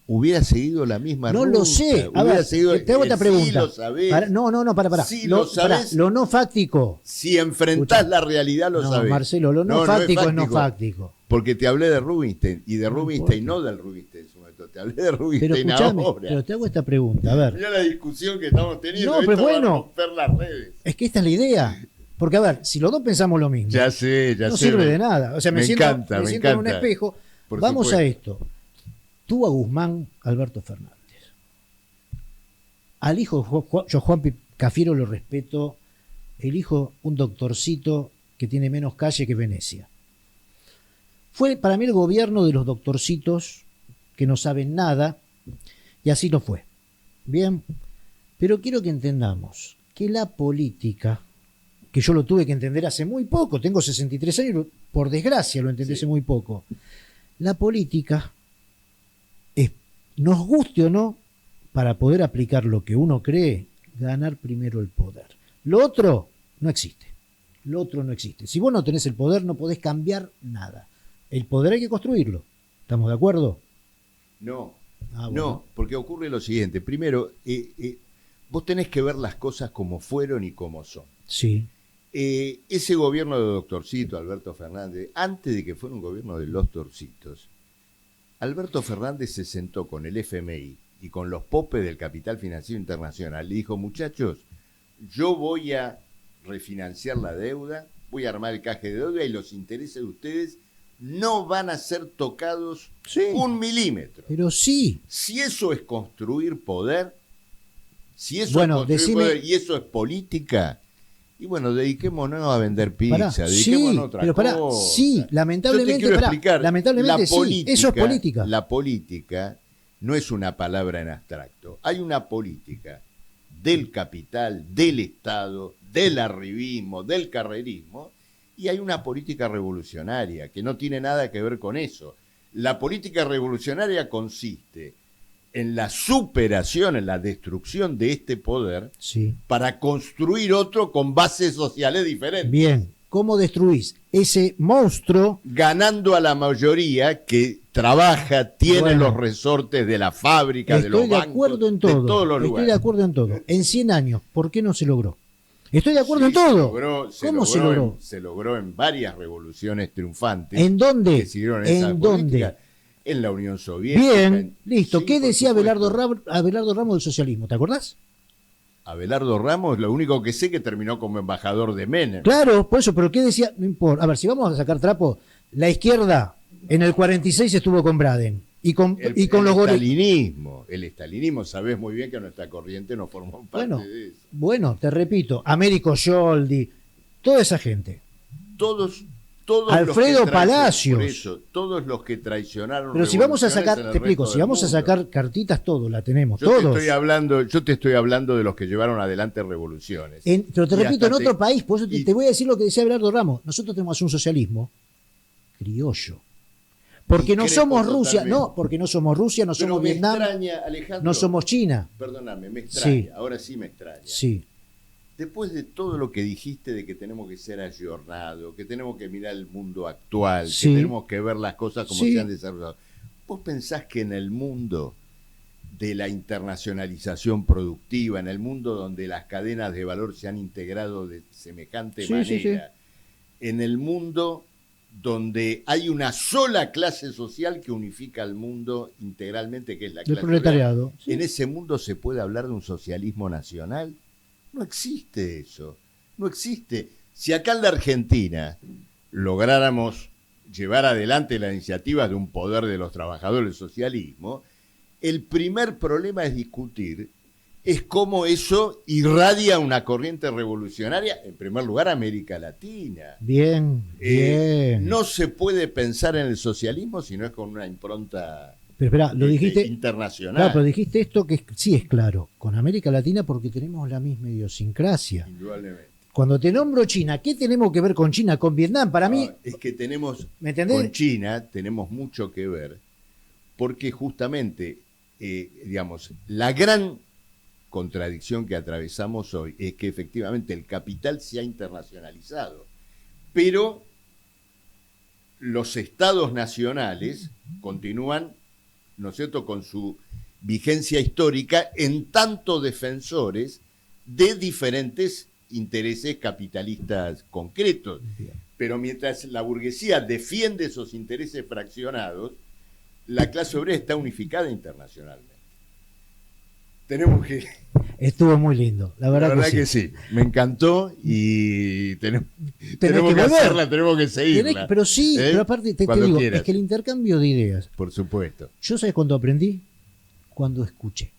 [SPEAKER 2] Hubiera seguido la misma
[SPEAKER 1] ruta. No lo sé. A ver, te hago esta pregunta. Sí lo sabés. Para.
[SPEAKER 2] Sí lo sabés.
[SPEAKER 1] Lo no fáctico.
[SPEAKER 2] Si enfrentás la realidad lo sabés.
[SPEAKER 1] Marcelo, lo no fáctico es no fáctico.
[SPEAKER 2] Porque te hablé de Rubinstein, y de Rubinstein, no del Rubinstein en su momento, te hablé de Rubinstein ahora.
[SPEAKER 1] Pero te hago esta pregunta, a ver.
[SPEAKER 2] Mirá la discusión que estamos teniendo.
[SPEAKER 1] No, pero bueno.
[SPEAKER 2] Va a romper las redes.
[SPEAKER 1] Es que esta es la idea. Porque, a ver, si los dos pensamos lo mismo,
[SPEAKER 2] ya sé.
[SPEAKER 1] No sirve de nada. O sea, me siento en un espejo. Vamos a esto. Tú a Guzmán, Alberto Fernández. Al hijo, yo Juan Cafiero lo respeto. El hijo, un doctorcito que tiene menos calle que Venecia. Fue para mí el gobierno de los doctorcitos que no saben nada, y así lo fue. Bien, pero quiero que entendamos que la política, que yo lo tuve que entender hace muy poco, tengo 63 años, por desgracia lo entendí hace muy poco. La política es, nos guste o no, para poder aplicar lo que uno cree, ganar primero el poder. Lo otro no existe. Lo otro no existe. Si vos no tenés el poder, no podés cambiar nada. El poder hay que construirlo. ¿Estamos de acuerdo?
[SPEAKER 2] No, no, porque ocurre lo siguiente. Primero, vos tenés que ver las cosas como fueron y como son.
[SPEAKER 1] Sí.
[SPEAKER 2] Ese gobierno de Doctorcito, Alberto Fernández, antes de que fuera un gobierno de los Torcitos, Alberto Fernández se sentó con el FMI y con los popes del Capital Financiero Internacional. Le dijo, muchachos, yo voy a refinanciar la deuda, voy a armar el caje de deuda y los intereses de ustedes no van a ser tocados un milímetro.
[SPEAKER 1] Pero sí.
[SPEAKER 2] Si eso es construir poder, si eso es construir poder y eso es política, y bueno, dediquémonos a vender pizza, dediquémonos a otra cosa.
[SPEAKER 1] Sí, lamentablemente, lamentablemente sí, eso es política.
[SPEAKER 2] La política no es una palabra en abstracto. Hay una política del capital, del Estado, del arribismo, del carrerismo, y hay una política revolucionaria que no tiene nada que ver con eso. La política revolucionaria consiste en la superación, en la destrucción de este poder para construir otro con bases sociales diferentes.
[SPEAKER 1] Bien, ¿cómo destruís ese monstruo?
[SPEAKER 2] Ganando a la mayoría que trabaja, tiene los resortes de la fábrica, de los bancos, de todos los lugares.
[SPEAKER 1] Estoy de acuerdo en todo. En 100 años, ¿por qué no se logró? Estoy de acuerdo en todo. ¿Cómo se logró?
[SPEAKER 2] Se logró en varias revoluciones triunfantes.
[SPEAKER 1] ¿En dónde?
[SPEAKER 2] Que siguieron esa política. En la Unión Soviética.
[SPEAKER 1] Bien, listo. ¿Qué decía Abelardo Ramos del socialismo? ¿Te acordás?
[SPEAKER 2] Abelardo Ramos, lo único que sé que terminó como embajador de Menem.
[SPEAKER 1] Claro, por eso, pero ¿qué decía? No importa. A ver, si vamos a sacar trapo, la izquierda en el 46 estuvo con Braden. Y con los
[SPEAKER 2] el estalinismo, sabés muy bien que nuestra corriente no formó parte de eso.
[SPEAKER 1] Bueno, te repito, Américo Yoldi, toda esa gente.
[SPEAKER 2] Todos
[SPEAKER 1] Alfredo Palacios.
[SPEAKER 2] Por eso, todos los que traicionaron.
[SPEAKER 1] Pero si vamos a sacar, te explico, si vamos a sacar cartitas, todos la tenemos, todos.
[SPEAKER 2] Yo te estoy hablando de los que llevaron adelante revoluciones.
[SPEAKER 1] Pero te repito, en otro país, por eso te voy a decir lo que decía Abelardo Ramos. Nosotros tenemos un socialismo criollo. Porque no somos Rusia, porque no somos Rusia, no somos Vietnam,
[SPEAKER 2] Alejandro,
[SPEAKER 1] no somos China.
[SPEAKER 2] Perdóname, me extraña, ahora sí me extraña.
[SPEAKER 1] Sí.
[SPEAKER 2] Después de todo lo que dijiste de que tenemos que ser ayornados, que tenemos que mirar el mundo actual, que tenemos que ver las cosas como se han desarrollado, ¿vos pensás que en el mundo de la internacionalización productiva, en el mundo donde las cadenas de valor se han integrado de semejante manera, en el mundo donde hay una sola clase social que unifica al mundo integralmente, que es la clase
[SPEAKER 1] proletariado.
[SPEAKER 2] ¿En ese mundo se puede hablar de un socialismo nacional? No existe eso, no existe. Si acá en la Argentina lográramos llevar adelante la iniciativa de un poder de los trabajadores del socialismo, el primer problema es discutir es cómo eso irradia una corriente revolucionaria, en primer lugar, América Latina.
[SPEAKER 1] Bien.
[SPEAKER 2] No se puede pensar en el socialismo si no es con una impronta
[SPEAKER 1] lo dijiste,
[SPEAKER 2] internacional.
[SPEAKER 1] Claro, pero dijiste esto que sí es claro, con América Latina porque tenemos la misma idiosincrasia.
[SPEAKER 2] Indudablemente.
[SPEAKER 1] Cuando te nombro China, ¿qué tenemos que ver con China, con Vietnam? Para mí...
[SPEAKER 2] Es que tenemos,
[SPEAKER 1] ¿me entendés?
[SPEAKER 2] Con China tenemos mucho que ver, porque justamente, digamos, la gran contradicción que atravesamos hoy es que efectivamente el capital se ha internacionalizado, pero los estados nacionales continúan, ¿no es cierto?, con su vigencia histórica en tanto defensores de diferentes intereses capitalistas concretos. Pero mientras la burguesía defiende esos intereses fraccionados, la clase obrera está unificada internacionalmente. Tenemos que...
[SPEAKER 1] Estuvo muy lindo, la verdad
[SPEAKER 2] que sí. Me encantó y tenemos que hacerla, tenemos que seguirla.
[SPEAKER 1] Pero sí, pero aparte te digo, quieras. Es que el intercambio de ideas.
[SPEAKER 2] Por supuesto.
[SPEAKER 1] Yo ¿sabes cuándo aprendí? Cuando escuché.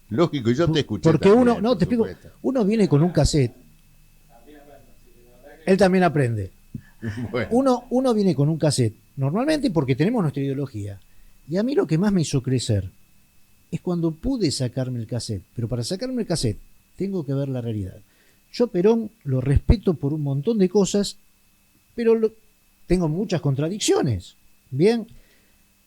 [SPEAKER 2] Lógico, y yo te escuché.
[SPEAKER 1] Porque también, uno, no, te explico, uno viene con un cassette. Él también aprende. Bueno. Uno viene con un cassette, normalmente porque tenemos nuestra ideología. Y a mí lo que más me hizo crecer es cuando pude sacarme el cassette. Pero para sacarme el cassette tengo que ver la realidad. Yo Perón lo respeto por un montón de cosas, pero tengo muchas contradicciones. Bien,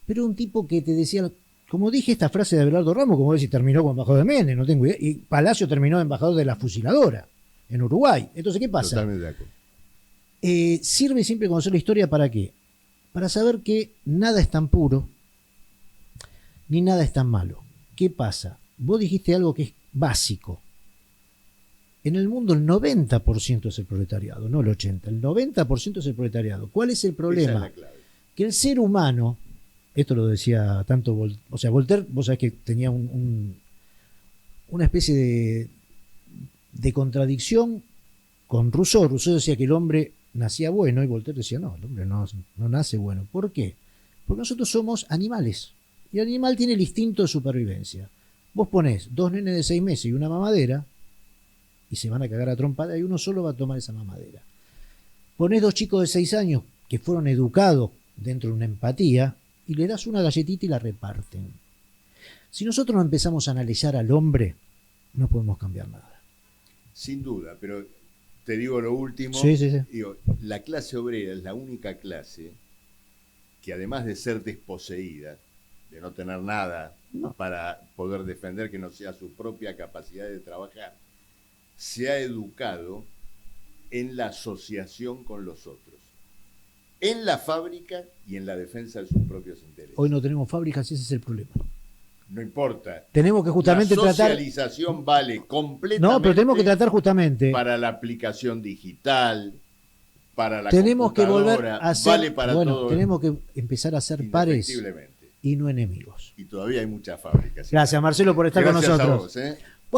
[SPEAKER 1] pero un tipo que te decía, como dije esta frase de Abelardo Ramos, como decís, terminó como embajador de Menem, no tengo idea, y Palacio terminó embajador de la fusiladora en Uruguay. Entonces, ¿qué pasa?
[SPEAKER 2] Totalmente de acuerdo.
[SPEAKER 1] Sirve siempre conocer la historia, ¿para qué? Para saber que nada es tan puro, ni nada es tan malo. ¿Qué pasa? Vos dijiste algo que es básico. En el mundo el 90% es el proletariado, no el 80%. El 90% es el proletariado. ¿Cuál es el problema?
[SPEAKER 2] Esa es la clave.
[SPEAKER 1] Que el ser humano, esto lo decía tanto Voltaire, vos sabés que tenía una especie de contradicción con Rousseau. Rousseau decía que el hombre nacía bueno y Voltaire decía, no, el hombre no nace bueno. ¿Por qué? Porque nosotros somos animales. Y el animal tiene el instinto de supervivencia. Vos ponés 2 nenes de 6 meses y una mamadera y se van a cagar a trompada y uno solo va a tomar esa mamadera. Ponés 2 chicos de 6 años que fueron educados dentro de una empatía y le das una galletita y la reparten. Si nosotros no empezamos a analizar al hombre, no podemos cambiar nada.
[SPEAKER 2] Sin duda, pero te digo lo último.
[SPEAKER 1] Sí.
[SPEAKER 2] Digo, la clase obrera es la única clase que además de ser desposeída, de no tener nada para poder defender que no sea su propia capacidad de trabajar, se ha educado en la asociación con los otros, en la fábrica y en la defensa de sus propios intereses.
[SPEAKER 1] Hoy no tenemos fábricas y ese es el problema.
[SPEAKER 2] No importa.
[SPEAKER 1] Tenemos que justamente
[SPEAKER 2] la socialización vale completamente.
[SPEAKER 1] No, pero tenemos que tratar justamente
[SPEAKER 2] para la aplicación digital, para la
[SPEAKER 1] tenemos que volver a hacer,
[SPEAKER 2] vale para todo.
[SPEAKER 1] Tenemos que empezar a ser pares y no enemigos.
[SPEAKER 2] Y todavía hay muchas fábricas.
[SPEAKER 1] Gracias, Marcelo, por estar con nosotros.
[SPEAKER 2] A vos,